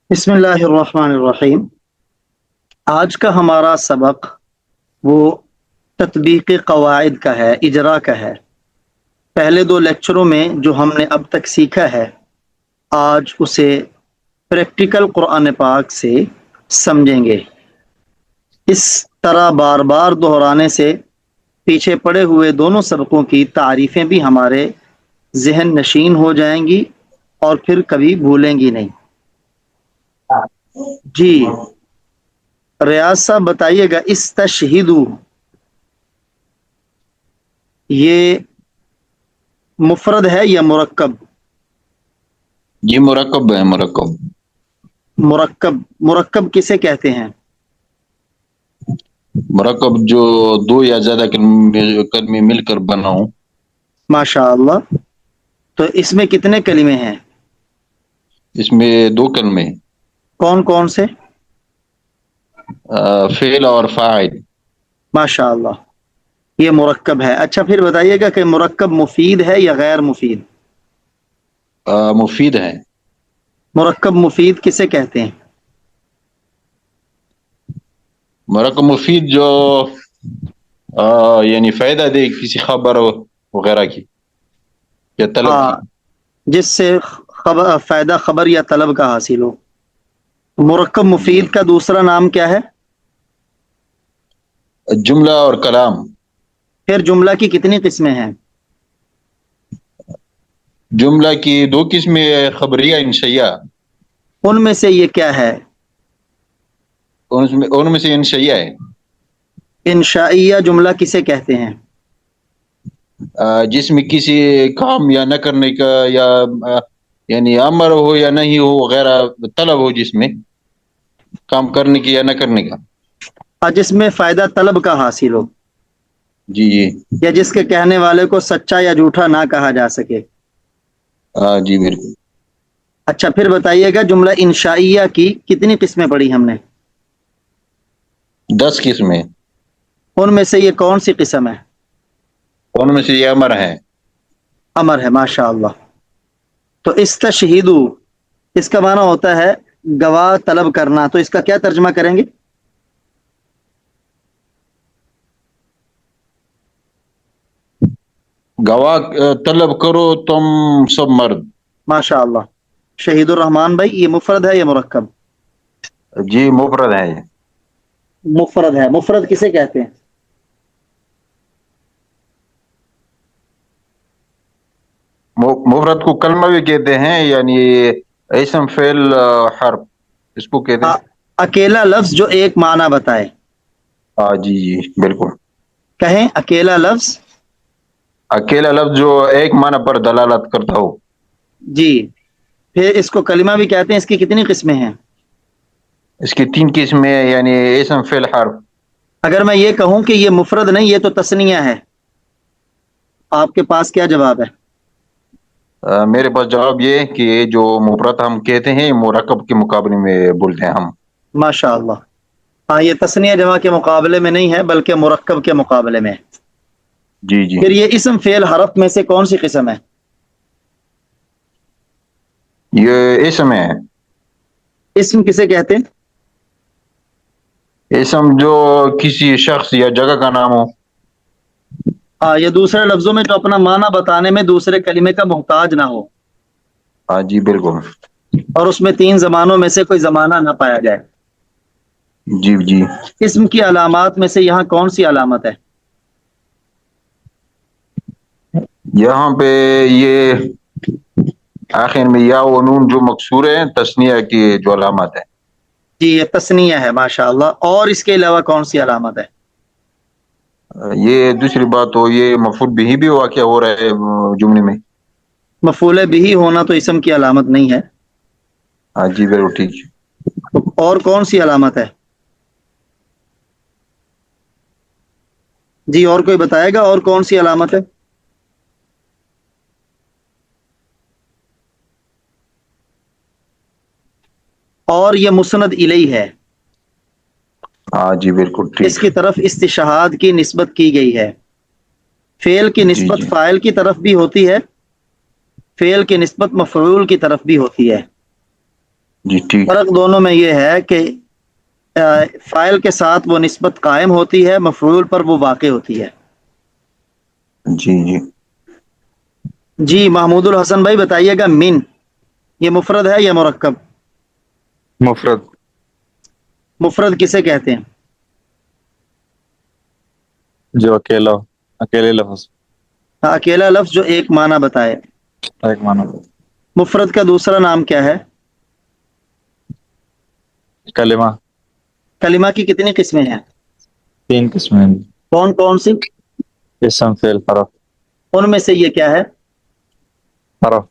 بسم اللہ الرحمن الرحیم۔ آج کا ہمارا سبق وہ تطبیق قواعد کا ہے، اجرا کا ہے۔ پہلے دو لیکچروں میں جو ہم نے اب تک سیکھا ہے، آج اسے پریکٹیکل قرآن پاک سے سمجھیں گے۔ اس طرح بار بار دہرانے سے پیچھے پڑے ہوئے دونوں سبقوں کی تعریفیں بھی ہمارے ذہن نشین ہو جائیں گی اور پھر کبھی بھولیں گی نہیں۔ جی ریاض صاحب بتائیے گا، استشہدو یہ مفرد ہے یا مرکب؟ جی مرکب ہے، مرکب مرکب مرکب کسے کہتے ہیں؟ مرکب جو دو یا زیادہ کلمے مل کر بنا ہوں۔ ماشاء اللہ۔ تو اس میں کتنے کلمے ہیں؟ اس میں دو کلمے، کون کون سے؟ فعل اور فاعل۔ ماشاء اللہ، یہ مرکب ہے۔ اچھا پھر بتائیے گا کہ مرکب مفید ہے یا غیر مفید؟ مفید ہے۔ مرکب مفید کسے کہتے ہیں؟ مرکب مفید جو یعنی فائدہ دے کسی خبر وغیرہ کی یا طلب ہاں، کی۔ جس سے فائدہ خبر یا طلب کا حاصل ہو۔ مرکب جی، مفید کا دوسرا نام کیا ہے؟ جملہ اور کلام۔ پھر جملہ کی کتنی قسمیں ہیں؟ جملہ کی دو قسمیں، خبریہ انشائیہ۔ ان میں سے یہ کیا ہے؟ ان میں سے انشائیہ ہے۔ انشائیہ جملہ کسے کہتے ہیں؟ جس میں کسی کام یا نہ کرنے کا یا یعنی امر ہو یا نہیں ہو وغیرہ، طلب ہو جس میں کام کرنے کی یا نہ کرنے کا۔ اور جس میں فائدہ طلب کا حاصل ہو، جی جی یا جس کے کہنے والے کو سچا یا جھوٹا نہ کہا جا سکے۔ ہاں جی بالکل۔ اچھا پھر بتائیے گا، جملہ انشائیہ کی کتنی قسمیں پڑھی ہم نے؟ 10 قسمیں۔ ان میں سے یہ کون سی قسم ہے؟ ان میں سے یہ امر ہے۔ امر ہے، ماشاء اللہ۔ تو استشہدو اس کا معنی ہوتا ہے گواہ طلب کرنا، تو اس کا کیا ترجمہ کریں گے؟ گواہ طلب کرو تم سب مرد۔ ماشاء اللہ۔ شہید الرحمان بھائی، یہ مفرد ہے یا مرکب؟ جی مفرد ہے یہ۔ مفرد ہے۔ مفرد کسے کہتے ہیں؟ مفرد کو کلمہ بھی کہتے ہیں، یعنی اسم فعل حرف اس کو کہتے ہیں۔ اکیلا لفظ جو ایک معنی بتائے۔ ہاں جی جی بالکل۔ کہیں اکیلا لفظ۔ اکیلا لفظ جو ایک معنی پر دلالت کرتا ہو۔ جی، پھر اس کو کلمہ بھی کہتے ہیں۔ اس کی کتنی قسمیں ہیں؟ اس کی 3 قسمیں، یعنی اسم فعل حرف۔ اگر میں یہ کہوں کہ یہ مفرد نہیں، یہ تو تثنیہ ہے، آپ کے پاس کیا جواب ہے؟ میرے پاس جواب یہ ہے کہ یہ جو مفرد ہم کہتے ہیں مرکب کے مقابلے میں بولتے ہیں ہم۔ ماشاء اللہ۔ ہاں، یہ تثنیہ جمع کے مقابلے میں نہیں ہے بلکہ مرکب کے مقابلے میں ہے۔ جی جی۔ پھر یہ اسم فعل حرف میں سے کون سی قسم ہے؟ یہ اسم ہے۔ اسم کسے کہتے ہیں؟ اسم جو کسی شخص یا جگہ کا نام ہو۔ ہاں، یہ دوسرے لفظوں میں جو اپنا معنی بتانے میں دوسرے کلمے کا محتاج نہ ہو، ہاں جی بالکل۔ اور اس میں 3 زمانوں میں سے کوئی زمانہ نہ پایا جائے۔ جی جی۔ اسم کی علامات میں سے یہاں کون سی علامت ہے؟ یہاں پہ یہ آخر میں یا و نون جو مکسور ہے، تثنیہ کی جو علامت ہے۔ جی، یہ تثنیہ ہے، ماشاء اللہ۔ اور اس کے علاوہ کون سی علامت ہے؟ یہ دوسری بات تو یہ مفعول بھی واقع ہو رہا ہے جملے میں۔ مفعول بھی ہونا تو اسم کی علامت نہیں ہے۔ ہاں جی بالکل ٹھیک۔ تو اور کون سی علامت ہے؟ جی اور کوئی بتائے گا، اور کون سی علامت ہے؟ اور یہ مسند الیہ ہے، ہاں جی بالکل ٹھیک۔ اس کی طرف استشہاد کی نسبت کی گئی ہے۔ فعل کی جی نسبت جی فاعل کی طرف بھی ہوتی ہے، فعل کی نسبت مفعول کی طرف بھی ہوتی ہے۔ جی ٹھیک. فرق دونوں میں یہ ہے کہ فاعل کے ساتھ وہ نسبت قائم ہوتی ہے، مفعول پر وہ واقع ہوتی ہے. جی جی. جی محمود الحسن بھائی بتائیے گا، من یہ مفرد ہے یا مرکب؟ مفرد. مفرد کسے کہتے ہیں؟ جو اکیلا ہو، اکیلے لفظ. اکیلا لفظ جو ایک معنی بتائے. ایک معنی. مفرد کا دوسرا نام کیا ہے؟ کلمہ. کلمہ کی کتنی قسمیں ہیں؟ 3 قسمیں ہیں. کون کون سی؟ اسم، فعل، حرف. ان میں سے یہ کیا ہے؟ حرف.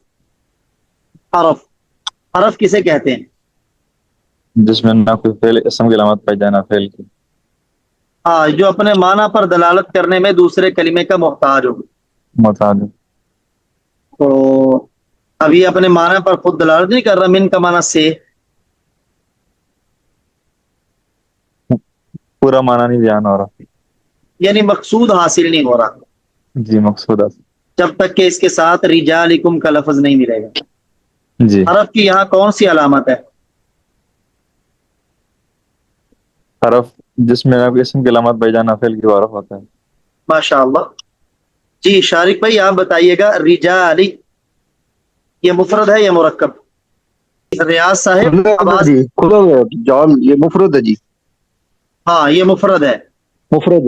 حرف. حرف کسے کہتے ہیں؟ جس میں نہ کوئی فعل اسم کی علامت پائی جائے نہ فعل کی. ہاں، جو اپنے معنی پر دلالت کرنے میں دوسرے کلمے کا محتاج ہو. متعدد. تو ابھی اپنے معنی پر خود دلالت نہیں کر رہا، من کا معنی سے. پورا معنی نہیں بیان ہو رہا. یعنی مقصود حاصل نہیں ہو رہا جی مقصود ہے. جب تک کہ اس کے ساتھ رجالکم کا لفظ نہیں ملے گا. جی. حرف کی یہاں کون سی علامت ہے؟ حرف جس میں نہ کوئی اسم کی علامت پائی جائے نہ فعل کی، وہ حرف ہوتا ہے. ماشاء اللہ. جی شارق بھائی آپ بتائیے گا، رجالی یہ مفرد ہے یا مرکب؟ ریاض صاحب آواز. جی کھلا ہوا ہے جال، یہ مفرد ہے جی. ہاں یہ مفرد ہے. مفرد.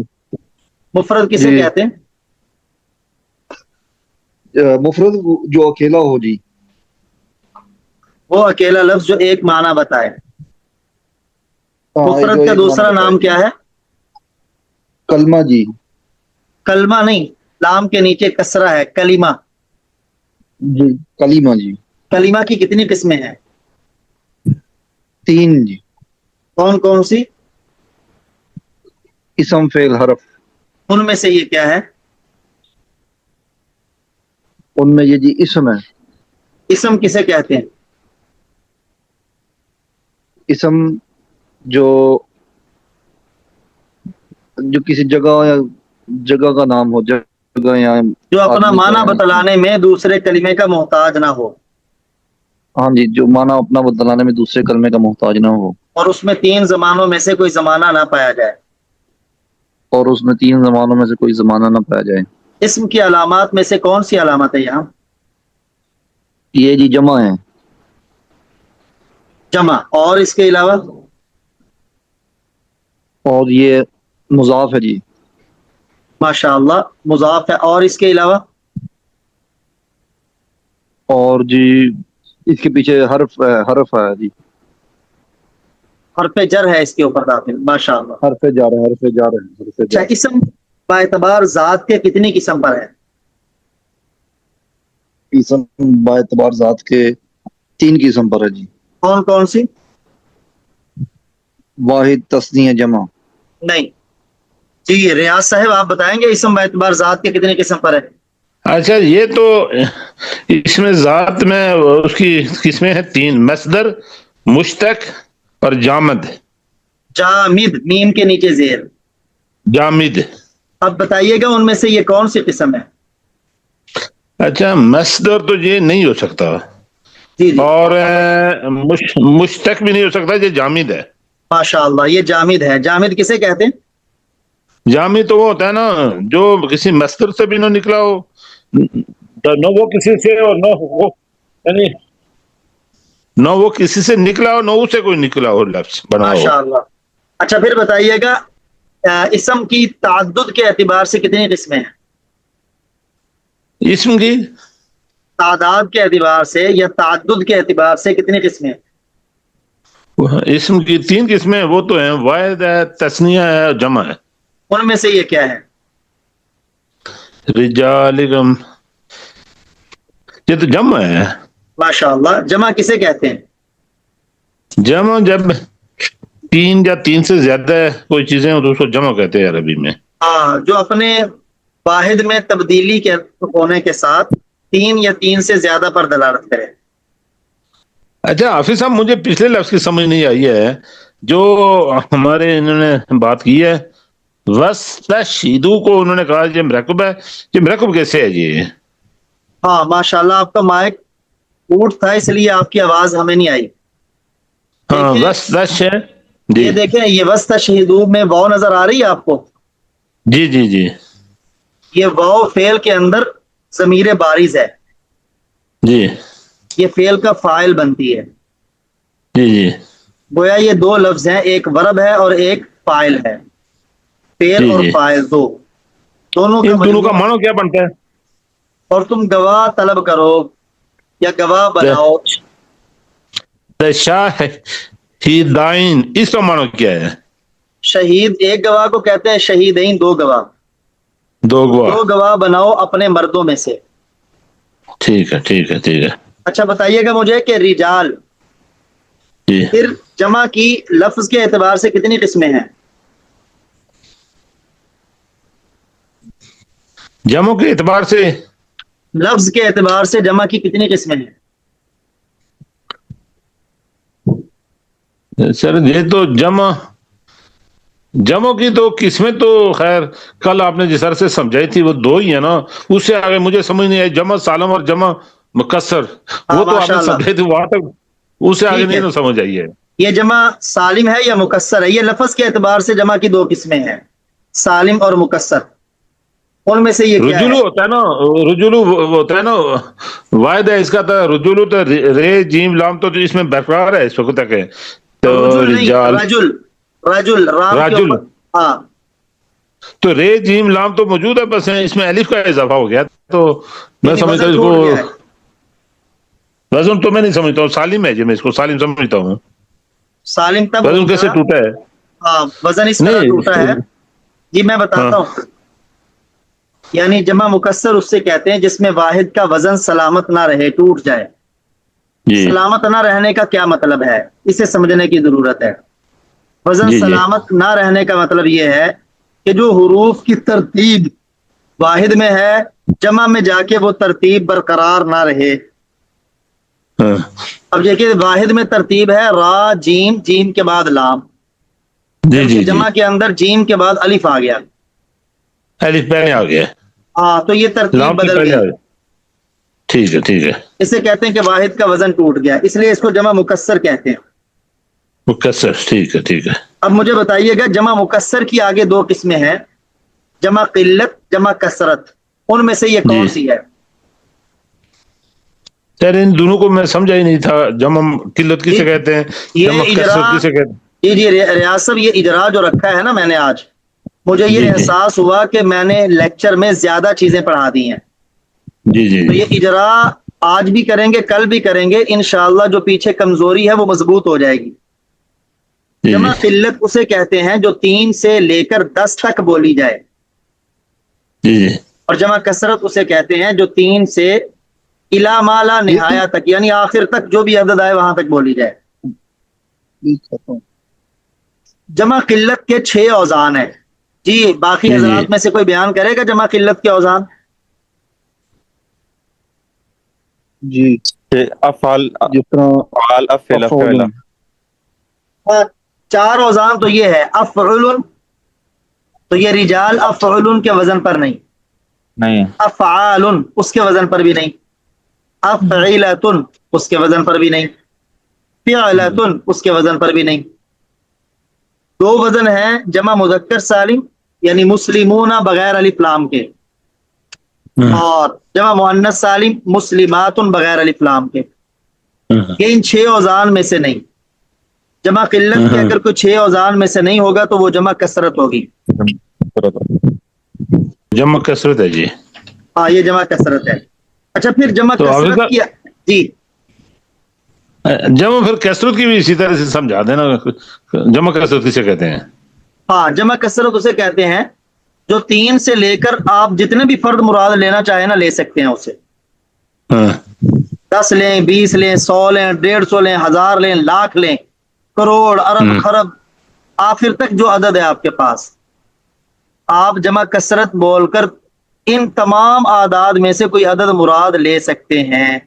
مفرد کسے جی کہتے ہیں؟ مفرد جو اکیلا ہو جی. وہ اکیلا لفظ جو ایک معنی بتائے. ہاں جو مفرد کا ایک معنی دوسرا بتائے نام جی. کیا ہے؟ کلمہ جی. کلمہ نہیں، لام کے نیچے کسرہ ہے، کلمہ. جی کلیمہ جی. کلمہ کی کتنی قسمیں ہیں؟ 3 جی. کون کون سی؟ اسم، فعل، حرف. ان میں سے یہ کیا ہے؟ ان میں یہ جی اسم ہے. اسم کسے کہتے ہیں؟ اسم جو جو کسی جگہ یا جگہ کا نام ہو، جگہ یا جو اپنا آدمی کا معنی یا انسان. بتلانے میں دوسرے کلمے کا محتاج نہ ہو. ہاں جی، جو معنی اپنا بتلانے میں دوسرے کلمے کا محتاج نہ ہو. اور اس میں 3 زمانوں میں سے کوئی زمانہ نہ پایا جائے. اور اس میں 3 زمانوں میں سے کوئی زمانہ نہ پایا جائے. اسم کی علامات میں سے کون سی علامت ہے یہاں؟ یہ جی جمع ہے. جمع. اور اس کے علاوہ؟ اور یہ مضاف ہے جی. ماشاء اللہ مضاف ہے. اور اس کے علاوہ؟ اور جی اس کے پیچھے حرف ہے جی. حرف جر ہے اس کے اوپر داخل. ماشاء اللہ. حرف جار ہے، حرف جار ہے، حرف اچھا، جار. اسم با اعتبار ذات کے کتنی قسم پر ہے؟ اسم با اعتبار ذات کے 3 قسم پر ہے جی. کون کون سی؟ واحد، تثنیہ، جمع. نہیں. جی ریاض صاحب آپ بتائیں گے اسم با اعتبار ذات کے کتنی قسم پر ہے؟ اچھا یہ تو اس میں ذات میں اس کی قسمیں ہیں 3: مصدر، مشتق اور جامد. جامد میم کے نیچے زیر. جامد. اب بتائیے گا ان میں سے یہ کون سی قسم ہے؟ اچھا مصدر تو یہ نہیں ہو سکتا، جی جی اور مشتق بھی نہیں ہو سکتا، یہ جامد ہے. ماشاء اللہ یہ جامد ہے. جامد کسے کہتے ہیں؟ جامد تو وہ ہوتا ہے نا جو کسی مصدر سے بھی نہ نکلا ہو، نہ وہ کسی سے، اور نہ وہ یعنی نہ وہ کسی سے نکلا ہو، نہ اسے کوئی نکلا ہو لفظ بنا ہو. ماشاء اللہ. اچھا پھر بتائیے گا، اسم کی تعدد کے اعتبار سے کتنی قسمیں ہیں؟ اسم کی تعداد کے اعتبار سے یا تعدد کے اعتبار سے کتنی قسمیں ہیں؟ اسم کی 3 قسمیں، وہ تو ہیں واحد ہے، تثنیہ ہے اور جمع ہے. ان میں سے یہ کیا ہے؟ رجالکم یہ تو جمع ہے. ماشاء اللہ. جمع کسے کہتے ہیں؟ جمع جب 3 یا 3 سے زیادہ کوئی چیزیں ہو تو اس کو جمع کہتے ہیں عربی میں. ہاں، جو اپنے واحد میں تبدیلی کے ہونے کے ساتھ 3 یا 3 سے زیادہ پر دلالت کرے. اچھا حافظ صاحب، مجھے پچھلے لفظ کی سمجھ نہیں آئی ہے جو ہمارے انہوں نے بات کی ہے، وَاسْتَشْهِدُوا کو انہوں نے کہا یہ مرکب ہے. یہ مرکب کیسے ہے یہ؟ ہاں ماشاء اللہ، آپ کا مائک اوٹ تھا اس لیے آپ کی آواز ہمیں نہیں آئی. ہاں دیکھیں وس ہے جی یہ دیکھیں یہ وستشہدوا میں واو نظر آ رہی ہے آپ کو؟ جی جی جی یہ واو فعل کے اندر ضمیر بارز ہے، جی یہ فعل کا فاعل بنتی ہے. جی جی گویا یہ دو لفظ ہیں، ایک ورب ہے اور ایک فاعل ہے. فعل جی اور جی فاعل دونوں کا ان دونوں کا مجموع. معنی کیا بنتا ہے؟ اور تم گواہ طلب کرو یا گواہ بناؤ. شاہدین اس کا معنی کیا ہے؟ شہید ایک گواہ کو کہتے ہیں شہیدین، دو گواہ. دو تم گواہ. دو گواہ بناؤ اپنے مردوں میں سے. ٹھیک ہے ٹھیک ہے ٹھیک ہے. اچھا بتائیے گا مجھے کہ رجال جی پھر جمع کی لفظ کے اعتبار سے کتنی قسمیں ہیں؟ جمع کے اعتبار سے لفظ کے اعتبار سے جمع کی کتنی قسمیں ہیں؟ سر یہ تو جمع کی تو قسمیں تو خیر کل آپ نے جس طرح سے سمجھائی تھی وہ دو ہی ہے نا، اس سے آگے مجھے سمجھ نہیں آئی. جمع سالم اور جمع مکسر ہاں وہ تو آپ ماشاء نے اللہ، سمجھائی تھی وہاں تک، اس سے آگے ٹھیک نہیں ہے. نا سمجھ آئی ہے. یہ جمع سالم ہے یا مکسر ہے؟ یہ لفظ کے اعتبار سے جمع کی دو قسمیں ہیں، سالم اور مکسر. ان میں سے یہ کیا ہے؟ رجولو ہوتا ہے نا، رجولو ہوتا ہے نا، واحد ہے اس کا تو رجولو تو رے جیم لام تو اس میں برقرار ہے اس وقت تک ہے. تو رجل نہیں، رجال رجل، رجل رام کے راجل، اوپر. ہاں تو رے جیم لام تو موجود ہے، بس اس میں الف کا اضافہ ہو گیا. تو میں یعنی سمجھتا ہوں وزن اس ٹوٹ گیا ہے. کو وزن تو میں نہیں سمجھتا ہوں، سالم ہے جی، میں اس کو سالم سمجھتا ہوں. سالم تب وزن ہوگا، کیسے ٹوٹا ہے؟ ہاں وزن اس طرح ٹوٹا ہے. نہیں. جی میں ہاں بتاتا ہوں. یعنی جمع مکسر اس سے کہتے ہیں جس میں واحد کا وزن سلامت نہ رہے، ٹوٹ جائے. جی سلامت نہ رہنے کا کیا مطلب ہے، اسے سمجھنے کی ضرورت ہے. وزن جی جی سلامت نہ رہنے کا مطلب یہ ہے کہ جو حروف کی ترتیب واحد میں ہے، جمع میں جا کے وہ ترتیب برقرار نہ رہے. ہاں اب دیکھیے واحد میں ترتیب ہے را جیم، جیم کے بعد لام، جی جبکہ جی جی جمع کے اندر جیم کے بعد الف آ گیا. الف پہلے آ گیا، ہاں تو یہ ترتیب لام سے بدل پہلے گئی. آ گیا. ٹھیک ہے ٹھیک ہے. اسے کہتے ہیں کہ واحد کا وزن ٹوٹ گیا، اس لیے اس کو جمع مکسر کہتے ہیں. مکسر ٹھیک ہے ٹھیک ہے. اب مجھے بتائیے گا جمع مکسر کی آگے دو قسمیں ہیں، جمع قلت، جمع کثرت. ان میں سے یہ جی کون سی ہے؟ سر ان دونوں کو میں سمجھا ہی نہیں تھا، جمع قلت کسے کہتے ہیں، جمع یہ اجرا، کثرت کسے کہتے ہیں. جی جی ریاض صاحب یہ اجرا جو رکھا ہے نا میں نے آج، مجھے یہ جی جی احساس ہوا کہ میں نے لیکچر میں زیادہ چیزیں پڑھا دی ہیں. جی جی تو جی یہ اجرا آج بھی کریں گے، کل بھی کریں گے انشاءاللہ. جو پیچھے کمزوری ہے وہ مضبوط ہو جائے گی. جی جی جمع قلت اسے کہتے ہیں جو 3 سے لے کر 10 تک بولی جائے، جی جی اور جمع کثرت اسے کہتے ہیں جو 3 سے الا ما لا نہایا تک، یعنی آخر تک جو بھی عدد آئے وہاں تک بولی جائے. جمع قلت کے 6 اوزان ہیں. جی باقی جی جی حضرات میں سے کوئی بیان کرے گا جمع قلت کے اوزان؟ جی افعال جس طرح افعال افعل افعل. افعول. 4 اوزان تو یہ ہے، افعل، تو یہ رجال افعل کے وزن پر نہیں، نہیں افعال اس کے وزن پر بھی نہیں، افعلۃ اس کے وزن پر بھی نہیں، فعلۃ اس کے وزن پر بھی نہیں. 2 وزن ہیں جمع مذکر سالم یعنی مسلمون بغیر الف لام کے، اور جمع مؤنث سالم مسلمات بغیر الف لام کے. یہ ان 6 اوزان میں سے نہیں. جمع قلت کے اگر کوئی 6 اوزان میں سے نہیں ہوگا تو وہ جمع کثرت ہوگی. جمع کثرت ہے جی. ہاں یہ جمع کثرت ہے. اچھا پھر جمع تو کثرت حافظ کی، جی جمع پھر کثرت کی بھی اسی طرح سے سمجھا دینا، جمع کثرت کسے کہتے ہیں؟ ہاں جمع کثرت اسے کہتے ہیں جو 3 سے لے کر آپ جتنے بھی فرد مراد لینا چاہیں نا لے سکتے ہیں اسے. ہاں 10 لیں، 20 لیں، 100 لیں، 150 لیں، 1000 لیں، لاکھ لیں، کروڑ، ارب، خرب، آخر تک جو عدد ہے آپ کے پاس، آپ جمع کثرت بول کر ان تمام اعداد میں سے کوئی عدد مراد لے سکتے ہیں.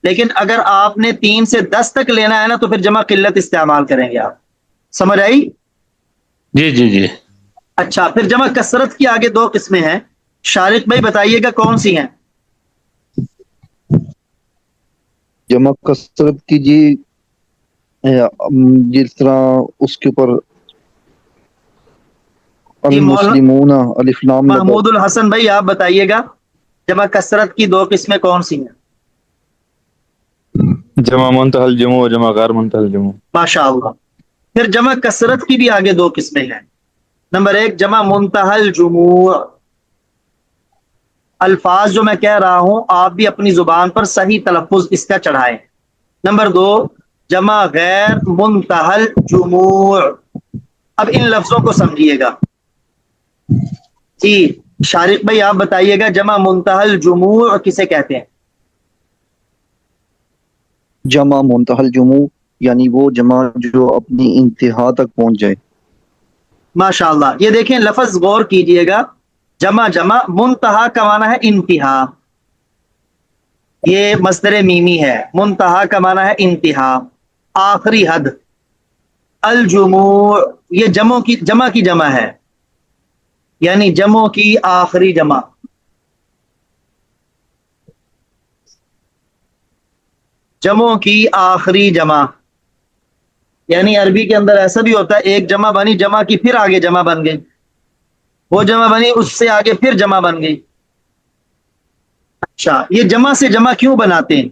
لیکن اگر آپ نے 3 سے 10 تک لینا ہے نا تو پھر جمع قلت استعمال کریں گے آپ. سمجھ آئی؟ جی جی جی. اچھا پھر جمع کثرت کی آگے 2 قسمیں ہیں. شارق بھائی بتائیے گا کون سی ہیں؟ جمع کثرت کی جی جس طرح اس کے اوپر جی مولانا المسلمون الف لام لگا. محمود الحسن بھائی آپ بتائیے گا جمع کثرت کی دو قسمیں کون سی ہیں؟ جمع منتہل جمع و جمع غیر منتہل جمع. ماشاء اللہ. پھر جمع کثرت کی بھی آگے دو قسمیں ہیں. نمبر ایک جمع منتہل جموع. الفاظ جو میں کہہ رہا ہوں آپ بھی اپنی زبان پر صحیح تلفظ اس کا چڑھائیں. نمبر دو جمع غیر منتہل جموع. اب ان لفظوں کو سمجھیے گا. جی شارق بھائی آپ بتائیے گا جمع منتہل جموع کسے کہتے ہیں؟ جمع منتہل جموع یعنی وہ جمع جو اپنی انتہا تک پہنچ جائے. ماشاء اللہ. یہ دیکھیں لفظ غور کیجئے گا. جمع جمع منتہا کا معنی ہے انتہا. یہ مصدر میمی ہے. منتہا کا معنی ہے انتہا آخری حد. الجموع یہ جمع کی جمع ہے یعنی جمعوں کی آخری جمع. جمعوں کی آخری جمع یعنی عربی کے اندر ایسا بھی ہوتا ہے ایک جمع بنی جمع کی پھر آگے جمع بن گئی. وہ جمع بنی اس سے آگے پھر جمع بن گئی. اچھا یہ جمع سے جمع کیوں بناتے ہیں؟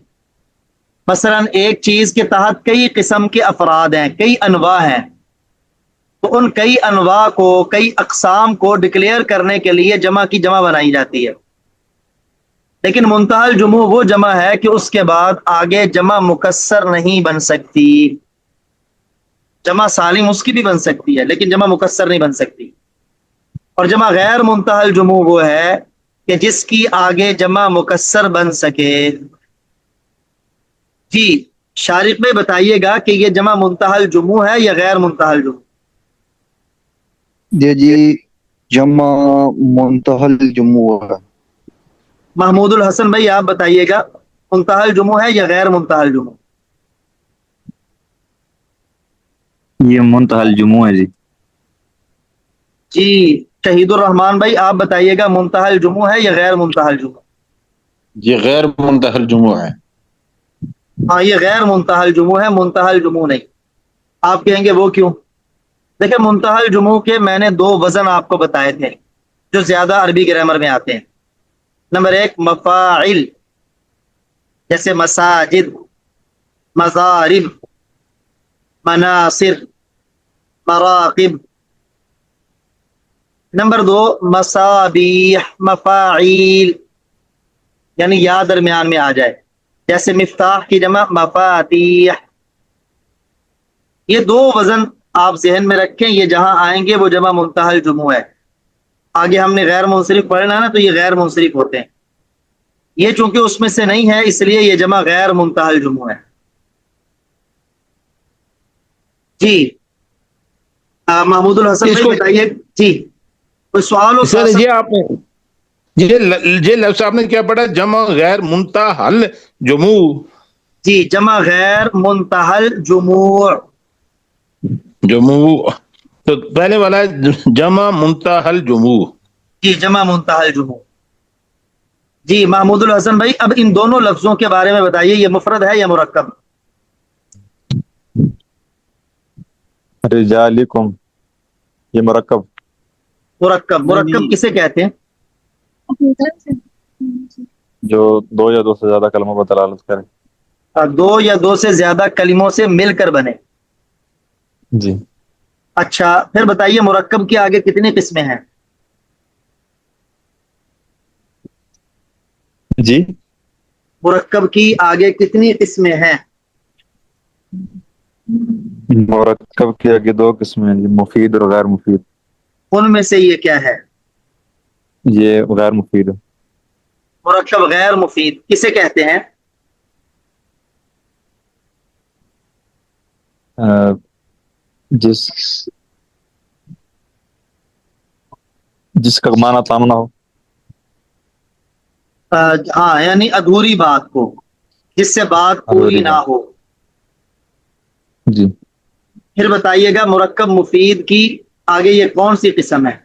مثلا ایک چیز کے تحت کئی قسم کے افراد ہیں کئی انواع ہیں تو ان کئی انواع کو کئی اقسام کو ڈکلیئر کرنے کے لیے جمع کی جمع بنائی جاتی ہے. لیکن منتہل جموع وہ جمع ہے کہ اس کے بعد آگے جمع مکسر نہیں بن سکتی. جمع سالم اس کی بھی بن سکتی ہے لیکن جمع مکسر نہیں بن سکتی. اور جمع غیر منتہل جموع وہ ہے کہ جس کی آگے جمع مکسر بن سکے. جی شارق میں بتائیے گا کہ یہ جمع منتہل جموع ہے یا غیر منتہل جموع؟ جی جمع منتہل جموع ہے. محمود الحسن بھائی آپ بتائیے گا منتہل جموع ہے یا غیر منتہل جموع؟ یہ منتہل جمع ہے جی. جی شہید الرحمان بھائی آپ بتائیے گا منتہل جموع ہے یا غیر منتہل جموع؟ یہ غیر منتہل جمع ہے. ہاں یہ غیر منتہل جموع ہے منتہل جموع نہیں. آپ کہیں گے وہ کیوں؟ دیکھیں منتہل جموع کے میں نے دو وزن آپ کو بتائے تھے جو زیادہ عربی گرامر میں آتے ہیں. نمبر ایک مفاعل جیسے مساجد مضارب مناصر مراقب. نمبر دو مصابیح مفاعیل یعنی یا درمیان میں آ جائے جیسے مفتاح کی جمع مفاتیح. یہ دو وزن آپ ذہن میں رکھیں یہ جہاں آئیں گے وہ جمع منتہل جموع ہے. آگے ہم نے غیر منصرف پڑھنا نا تو یہ غیر منصرف ہوتے ہیں. یہ چونکہ اس میں سے نہیں ہے اس لیے یہ جمع غیر منتہل جموع ہے. جی محمود الحسن بھائی بتائیے. جی کوئی سوال ہو سر یہ آپ نے یہ لفظ آپ نے کیا پڑھا جمع غیر منتہل جموع. جی جمع غیر منتہل جموع. جموع تو پہلے والا ہے جمع منتہل جموع. جی جمع منتہل جموع. جی محمود الحسن بھائی اب ان دونوں لفظوں کے بارے میں بتائیے یہ مفرد ہے یا مرکب؟ رجالکم یہ مرکب. مرکب کسے کہتے ہیں؟ جو دو یا دو سے زیادہ کلموں پر دلالت کرے. دو یا دو سے زیادہ کلموں سے مل کر بنے. جی اچھا پھر بتائیے مرکب کے آگے کتنی قسمیں ہیں؟ جی مرکب کی آگے کتنی قسمیں ہیں؟ مرکب کے آگے دو قسمیں ہیں جی مفید اور غیر مفید. ان میں سے یہ کیا ہے؟ یہ غیر مفید ہے. مرکب غیر مفید کسے کہتے ہیں؟ جس کا معنی تام نہ ہو. ہاں یعنی ادھوری بات کو جس سے بات پوری نہ ہو. جی پھر بتائیے گا مرکب مفید کی آگے یہ کون سی قسم ہے؟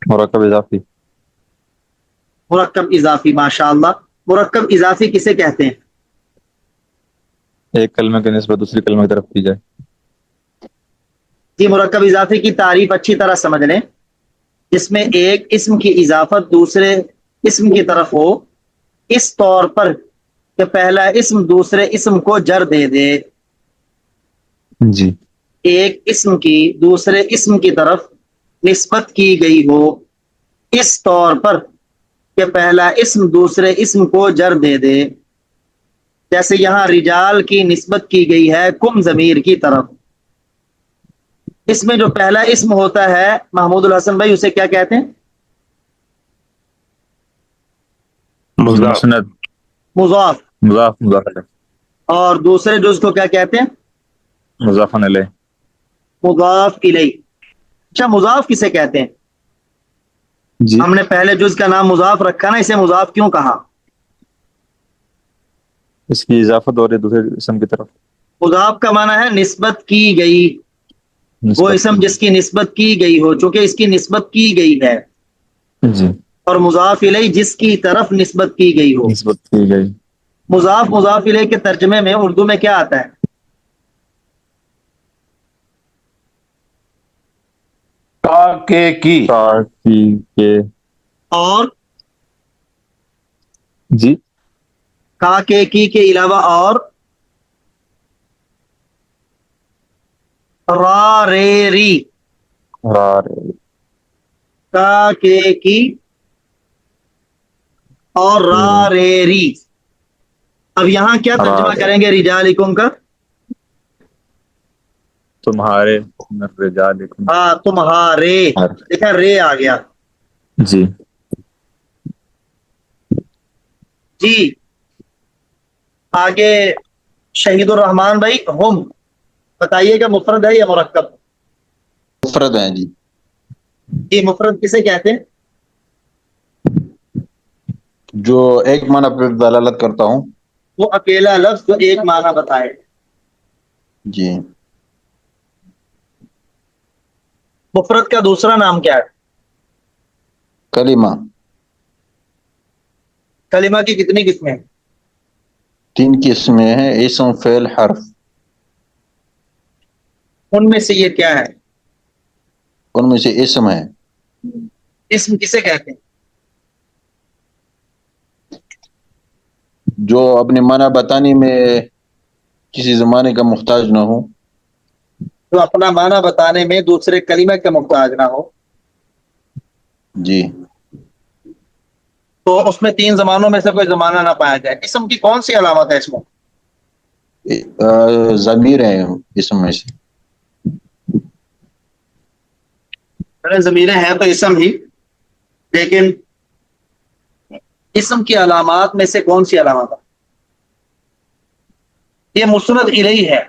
مرکب اضافی. مرکب اضافی. ماشاء اللہ. مرکب اضافی کسے کہتے ہیں؟ ایک کلمہ کی نسبت دوسری کلمہ کی طرف کی جائے. جی مرکب اضافی کی تعریف اچھی طرح سمجھ لیں. جس میں ایک اسم کی اضافت دوسرے اسم کی طرف ہو اس طور پر کہ پہلا اسم دوسرے اسم کو جر دے دے. جی. ایک اسم کی دوسرے اسم کی طرف نسبت کی گئی ہو اس طور پر کہ پہلا اسم دوسرے اسم کو جر دے دے. جیسے یہاں رجال کی نسبت کی گئی ہے کم ضمیر کی طرف. اس میں جو پہلا اسم ہوتا ہے محمود الحسن بھائی اسے کیا کہتے ہیں؟ مضاف. مسند. مضاف. مضاف مضاف الیہ. اور دوسرے جز کو کیا کہتے ہیں؟ مضاف الیہ. مضاف الیہ. اچھا مضاف کسے کہتے ہیں؟ جی. ہم نے پہلے جز کا نام مضاف رکھا نا، اسے مضاف کیوں کہا؟ اس کی اضافت ہو رہی ہے دوسرے اسم کی طرف. مضاف کا معنی ہے نسبت کی گئی، وہ نسبت اسم جس کی نسبت کی گئی ہو، چونکہ اس کی نسبت کی گئی ہے. جی. اور مضاف الیہ جس کی طرف نسبت کی گئی ہو. نسبت کی گئی. مضاف الیہ کے ترجمے میں اردو میں کیا آتا ہے؟ کا کے کی. کا کی کے. اور جی. کا کے کی کے علاوہ اور را رے ری. را رے. کا کے کی اور را رے ری. اب یہاں کیا ترجمہ کریں گے رجالکم کا؟ تمہارے. رجالکم. ہاں تمہارے. دیکھا رے آ گیا. جی. جی آگے شہید الرحمان بھائی ہم بتائیے گا مفرد ہے یا مرکب؟ مفرد ہیں جی. یہ مفرد کسے کہتے ہیں؟ جو ایک معنی پر دلالت کرتا ہوں. وہ اکیلا لفظ جو ایک معنی بتائے. جی. مفرد کا دوسرا نام کیا ہے؟ کلمہ. کلمہ کی کتنی قسمیں؟ 3 قسمیں ہیں، اسم فعل حرف. ان میں سے یہ کیا ہے؟ ان میں سے اسم ہے. اسم کسے کہتے ہیں؟ جو اپنے معنی بتانے میں کسی زمانے کا محتاج نہ ہو. جو اپنا معنی بتانے میں دوسرے کلمہ کا محتاج نہ ہو. جی. تو اس میں 3 زمانوں میں سے کوئی زمانہ نہ پایا جائے. اسم کی کون سی علامت ہے اس میں؟ ضمیر ہے اسم میں سے. ضمیریں ہیں تو اسم ہی، لیکن اسم کی علامات میں سے کون سی علامت ہے؟ یہ مسند الیہ ہے.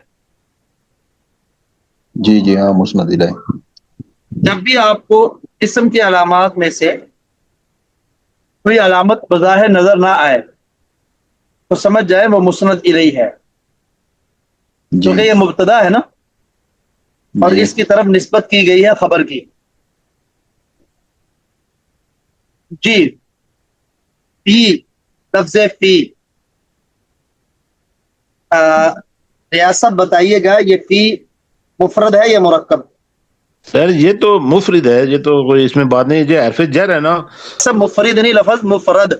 جی جی ہاں مسند الیہ. جب بھی آپ کو اسم کی علامات میں سے کوئی علامت بظاہر نظر نہ آئے تو سمجھ جائے وہ مسند الیہ ہے، کیونکہ یہ مبتدا ہے نا، اور جی. اس کی طرف نسبت کی گئی ہے خبر کی. جی فی لفظ فی. ریاست بتائیے گا یہ فی مفرد ہے یا مرکب؟ سر یہ تو مفرد ہے، یہ تو کوئی اس میں بات نہیں. یہ حرف جر ہے نا. سب مفرد نہیں، لفظ مفرد.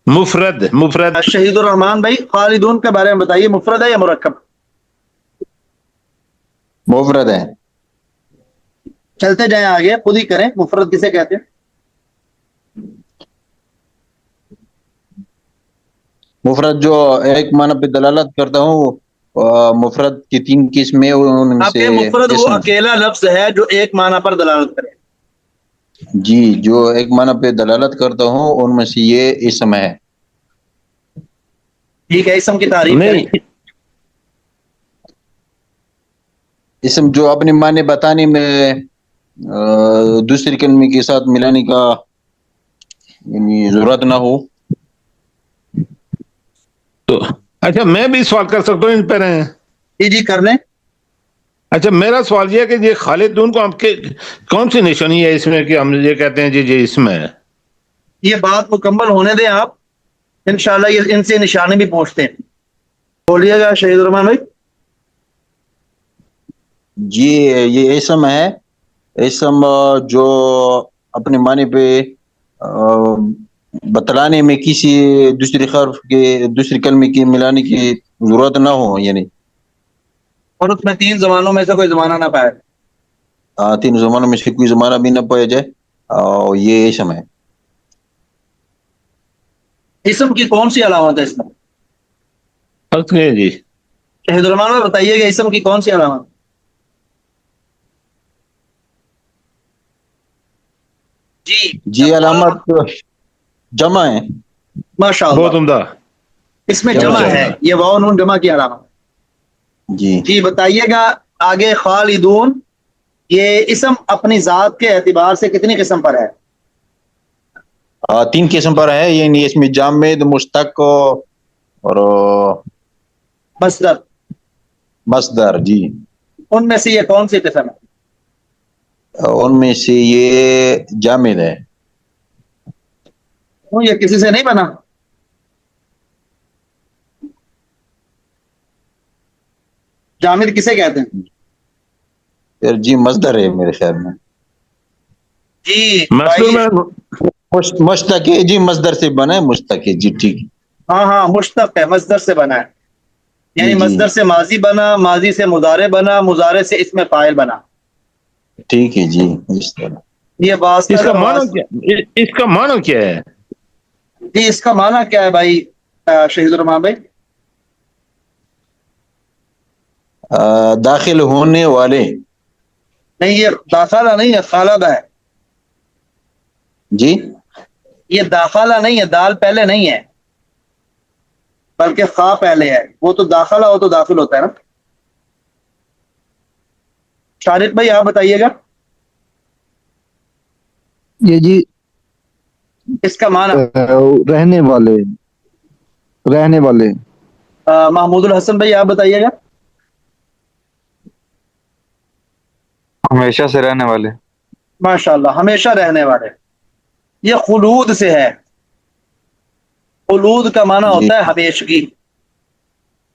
مفرد مفرد. شہید الرحمان بھائی خالدون کے بارے میں بتائیے مفرد ہے یا مرکب؟ مفرد ہے. چلتے جائیں آگے، خود ہی کریں. مفرد کسے کہتے ہیں؟ مفرد جو ایک معنی پہ دلالت کرتا ہوں. مفرد کی 3 قسمیں، ان میں آپ سے کے مفرد وہ اسم. اکیلا لفظ ہے جو ایک معنی پر دلالت کرے. جی جو ایک معنی پہ دلالت کرتا ہوں ان میں سے یہ اسم ہے. ٹھیک ہے، اسم کی تعریف کریں. نہیں اسم جو اپنے معنی بتانے میں دوسری کلمے کے ساتھ ملانے کا یعنی ضرورت نہ ہو. تو اچھا میں بھی سوال کر سکتا ہوں ان پر ہیں؟ جی جی کر لیں. اچھا میرا سوال یہ ہے کہ یہ خالدون کو ہم کے کون سی نشانی ہے اس میں کہ ہم یہ کہتے ہیں جی یہ اسم ہے؟ یہ بات مکمل ہونے دیں آپ، انشاءاللہ یہ ان سے نشانے بھی پوچھتے ہیں. بولیے گا شہید الرحمان بھائی. جی یہ اسم ہے. اسم جو اپنے معنی پہ بتلانے میں کسی دوسری حرف کے دوسری کلمے کی ملانے کی ضرورت نہ ہو، یعنی اور اس میں 3 زمانوں میں سے کوئی زمانہ نہ پائے. 3 زمانوں میں سے کوئی زمانہ بھی نہ پایا جائے، اور یہ اسم ہے. اسم کی کون سی علامت ہے اس میں؟ فرق نہیں ہے جی. شہید الرحمان بھائی بتائیے گا اسم کی کون سی علامت؟ جی علامت جمع ہے. ماشاء بہت اللہ، عمدہ. اس میں جمع جمع ہے. ہے، یہ واو نون جمع کی علامت. جی جی بتائیے گا آگے خالدون، یہ اسم اپنی ذات کے اعتبار سے کتنی قسم پر ہے؟ 3 قسم پر ہے، یعنی اس میں جامد، مشتق اور مصدر. مصدر. جی ان میں سے یہ کون سی قسم ہے؟ ان میں سے یہ جامد ہے. یہ کسی سے نہیں بنا؟ جامد کسے کہتے ہیں؟ پھر جی مصدر ہے میرے خیال میں. جی مصدر بھائی، میں مشتق ہے جی، مصدر سے بنا ہے، مشتق ہے جی. ٹھیک. ہاں ہاں مشتق ہے، مصدر سے بنا ہے. جی یعنی جی مصدر سے ماضی بنا، ماضی سے مضارع بنا، مضارع سے اسم فاعل بنا. ٹھیک ہے جی. اس طرح یہ واسطہ اس کا در معنی واسطہ. کیا، اس کا معنی کیا ہے؟ جی اس کا معنی کیا ہے بھائی شہید الرحمان بھائی؟ داخل ہونے والے. نہیں یہ داخلہ نہیں ہے، خالدہ ہے. جی یہ داخلہ نہیں ہے، دال پہلے نہیں ہے بلکہ خا پہلے ہے. وہ تو داخلہ ہو تو داخل ہوتا ہے نا. شارق بھائی آپ بتائیے گا یہ جی اس کا معنی. رہنے والے، رہنے والے. محمود الحسن بھائی آپ بتائیے گا. ہمیشہ سے رہنے والے. ماشاء اللہ، ہمیشہ رہنے والے. یہ خلود سے ہے. خلود کا معنی جی ہوتا ہے ہمیشگی،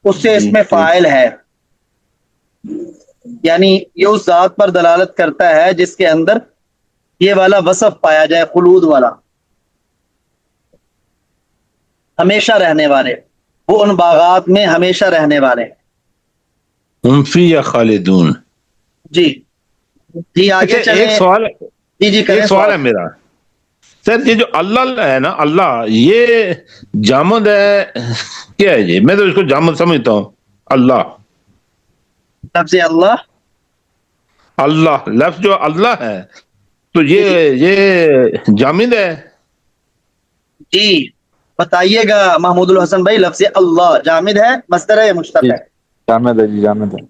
اس سے اس جی میں ٹھیک. فاعل ہے. یعنی یہ اس ذات پر دلالت کرتا ہے جس کے اندر یہ والا وصف پایا جائے، خلود والا، ہمیشہ رہنے والے. وہ ان باغات میں ہمیشہ رہنے والے. ہم فی یا خالدون. جی جی اچھا آگے چلیں. جی جی کریں ایک سوال ہے میرا. سر یہ جو اللہ ہے نا، اللہ یہ جامد ہے کیا ہے؟ یہ میں تو اس کو جامد سمجھتا ہوں. اللہ، لفظ اللہ. اللہ لفظ جو اللہ ہے تو جی جی یہ جامد ہے. جی بتائیے گا محمود الحسن بھائی، لفظ اللہ جامد ہے، مصدر ہے یا مشتق جی ہے؟ جامد ہے جی، جامد ہے.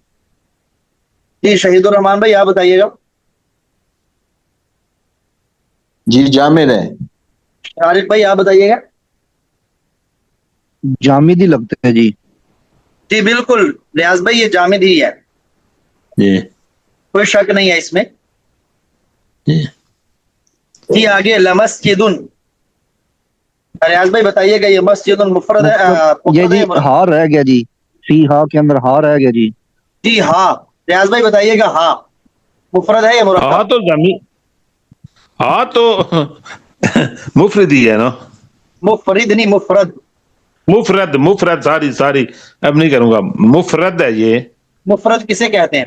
جی شہید الرحمان بھائی آپ بتائیے گا. جی جامد ہے. عارف بھائی آپ بتائیے گا. جامد ہی لگتا ہے جی. جی بالکل ریاض بھائی، یہ جامد ہی ہے، جی کوئی شک نہیں ہے اس میں. جی. جی آگے لمسجد. ریاض بھائی بتائیے گا یہ مسجد مفرد ہے یہ مفرد جی ہے ہار رہ گیا جی، فی ہا کے اندر ہار رہ گیا جی. جی ہاں ریاض بھائی بتائیے گا ہاں مفرد ہے یا ہاں مرکب؟ تو زمین، ہاں تو مفرد ہی ہے نا. مفرد نہیں مفرد. مفرد، مفرد، ساری اب نہیں کروں گا. مفرد ہے یہ. مفرد کسے کہتے ہیں؟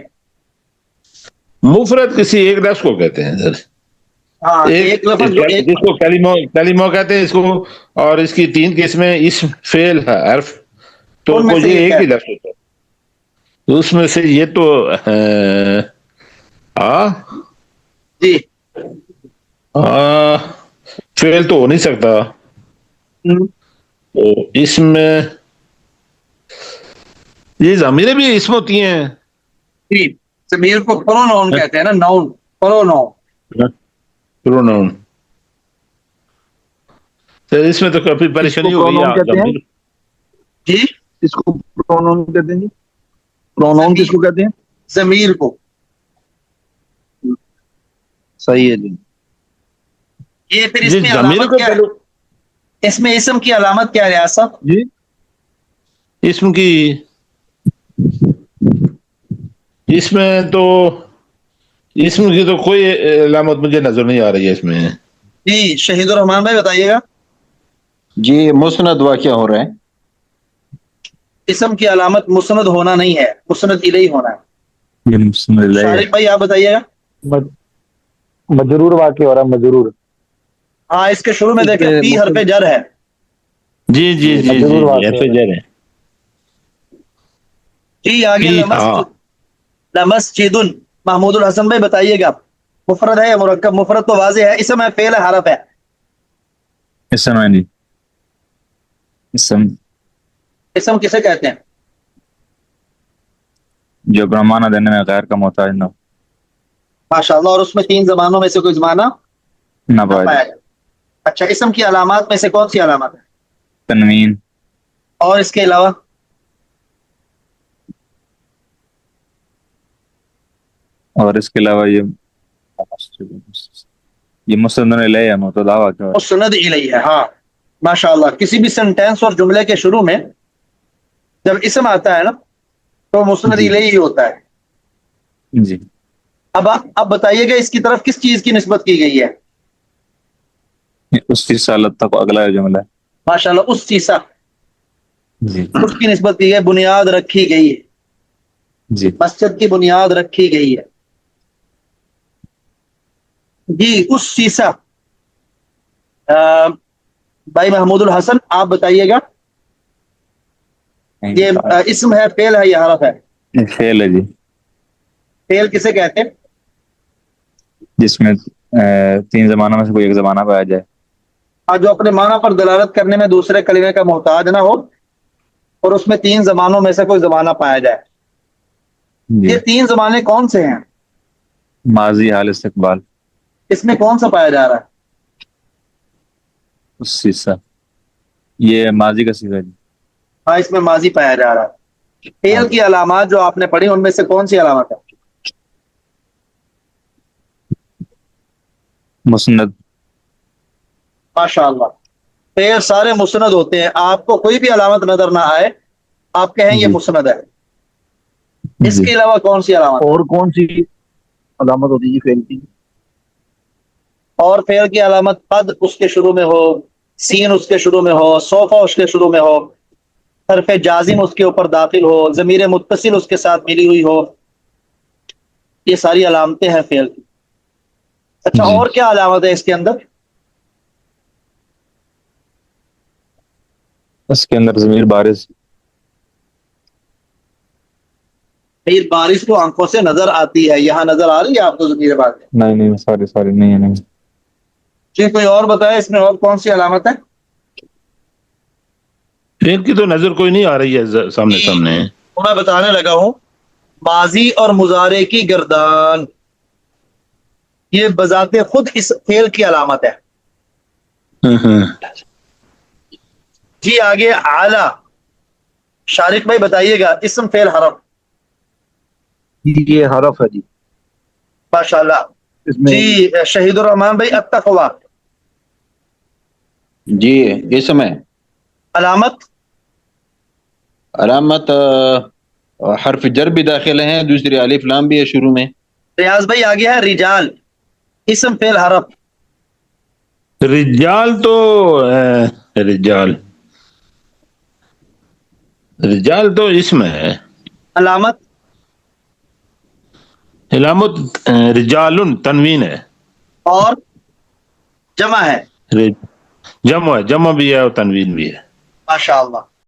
مفرد کسی ایک لفظ کو کہتے ہیں سر. ہاں ایک ایک لفظ جو ایک. جس کو کلمہ کہتے ہیں اس کو، اور اس کی 3 قسمیں اسم، فعل، حرف. تو ان میں وہ سے یہ کیا ایک ہی ہے؟ لفظ ہوتا ہے. تو اس میں سے یہ تو جی فعل تو ہو نہیں سکتا. تو اس میں یہ ضمیریں بھی اسم ہوتی ہیں. جی ضمیر کو پروناؤن کہتے ہیں نا، ناؤن، پروناؤن. پروناؤن. تو اس میں تو کافی کس کو پریشانی ہو گئی پروناؤن کہتے ہیں؟ ضمیر. جی کس کو پروناؤن کہتے ہیں جی؟ پروناؤن کس ضمیر، کو کہتے ہیں؟ ضمیر کو. صحیح ہے جی. یہ پھر اس جس میں ضمیر علامت کو کیا ہے؟ اس میں اسم کی علامت کیا ہے ریاض صاحب؟ جی اسم کی اس میں تو اسم کی تو کوئی علامت مجھے نظر نہیں آ رہی ہے اس میں. جی شہید الرحمان بھائی بتائیے گا. جی مسند واقعہ ہو رہا ہے. اسم کی علامت مسند ہونا نہیں ہے، مسند الیہ ہونا ہے. شارق بھائی آپ بتائیے گا. مجرور واقع ہو رہا ہے، مجرور. ہاں اس کے شروع میں دیکھیں فی حرف جر ہے. جی جی جی جی مجرور واقع ایسے ہو رہا جا رہے ہیں. جی آگے ہاں لمسجد. محمود الحسن بھائی بتائیے گا مفرد ہے یا مرکب؟ مفرد تو واضح ہے، اسم ہے فعل ہے حرف ہے؟ اسم ہے جی. اسم اسم کسے کہتے ہیں؟ جو اپنا معنی دینے میں غیر کا محتاج نہ ہو. ماشاء اللہ. اور اس میں 3 زبانوں میں سے کوئی زمانہ نہ نہ پائے. پایا جائے. اچھا اسم کی علامات میں سے کون سی علامات ہے؟ تنوین. اور اس کے علاوہ؟ اور اس کے علاوہ یہ مسند الیہ ہے، مبتدا واقع. مسند الیہ ہے. ہاں ماشاء اللہ. کسی بھی سینٹینس اور جملے کے شروع میں جب اسم آتا ہے نا تو مسند جی الیہ ہی ہوتا ہے. جی. اب بتائیے گا اس کی طرف کس چیز کی نسبت کی گئی ہے؟ اس کی سالت تک اگلا جملہ ہے. ماشاء اللہ. اس چیزا جی اس کی نسبت کی گئی. بنیاد رکھی گئی ہے، جی مسجد کی بنیاد رکھی گئی ہے. جی اس سیسا. بھائی محمود الحسن آپ بتائیے گا یہ اسم ہے فعل ہے یا حرف ہے؟ فعل ہے جی. فعل کسے کہتے ہیں؟ جس میں 3 زمانوں میں سے کوئی ایک زمانہ پایا جائے. جو اپنے معنی پر دلالت کرنے میں دوسرے کلمے کا محتاج نہ ہو اور اس میں 3 زمانوں میں سے کوئی زمانہ پایا جائے. جی. یہ 3 زمانے کون سے ہیں؟ ماضی، حال، استقبال. اس میں کون سا پایا جا رہا ہے؟ اس سیسا یہ ماضی کا صیغہ ہے. ہاں اس میں ماضی پایا جا رہا ہے. فعل کی علامات جو آپ نے پڑھی ان میں سے کون سی علامت ہے؟ مسند. ماشاء اللہ. فعل سارے مسند ہوتے ہیں. آپ کو کوئی بھی علامت نظر نہ آئے آپ کہیں یہ جی مسند ہے. اس جی. کے علاوہ کون سی علامت؟ اور کون سی علامت ہوتی ہے فعل کی؟ اور فعل کی علامت قد اس کے شروع میں ہو، سین اس کے شروع میں ہو، سوفا اس کے شروع میں ہو، حرف جازم اس کے اوپر داخل ہو، ضمیر متصل اس کے ساتھ ملی ہوئی ہو. یہ ساری علامتیں ہیں فعل کی. اچھا جی. اور کیا علامت ہے اس کے اندر؟ اس کے اندر ضمیر بارز. بارش تو آنکھوں سے نظر آتی ہے، یہاں نظر آ رہی ہے آپ کو ضمیر بارش؟ نہیں ساری نہیں ہے. نہیں. جی کوئی اور بتائے اس میں اور کون سی علامت ہے؟ فعل کی تو نظر کوئی نہیں آ رہی ہے سامنے. میں بتانے لگا ہوں ماضی اور مضارع کی گردان یہ بذات خود اس فعل کی علامت ہے. جی آگے اعلی. شارق بھائی بتائیے گا اسم فعل حرف. یہ حرف ہے جی. ماشاء اللہ. اس میں جی شہید الرحمان بھائی التقویٰ. جی اسم ہے. علامت؟ علامت حرف جر بھی داخل ہیں، دوسری الف لام بھی ہے شروع میں. ریاض بھائی آگے ہے رجال. اسم فعل حرف. رجال تو رجال تو اسم ہے. علامت؟ علامت رجال تنوین ہے. اور جمع ہے. جمع بھی ہے اور تنوین بھی ہے. ماشاء اللہ.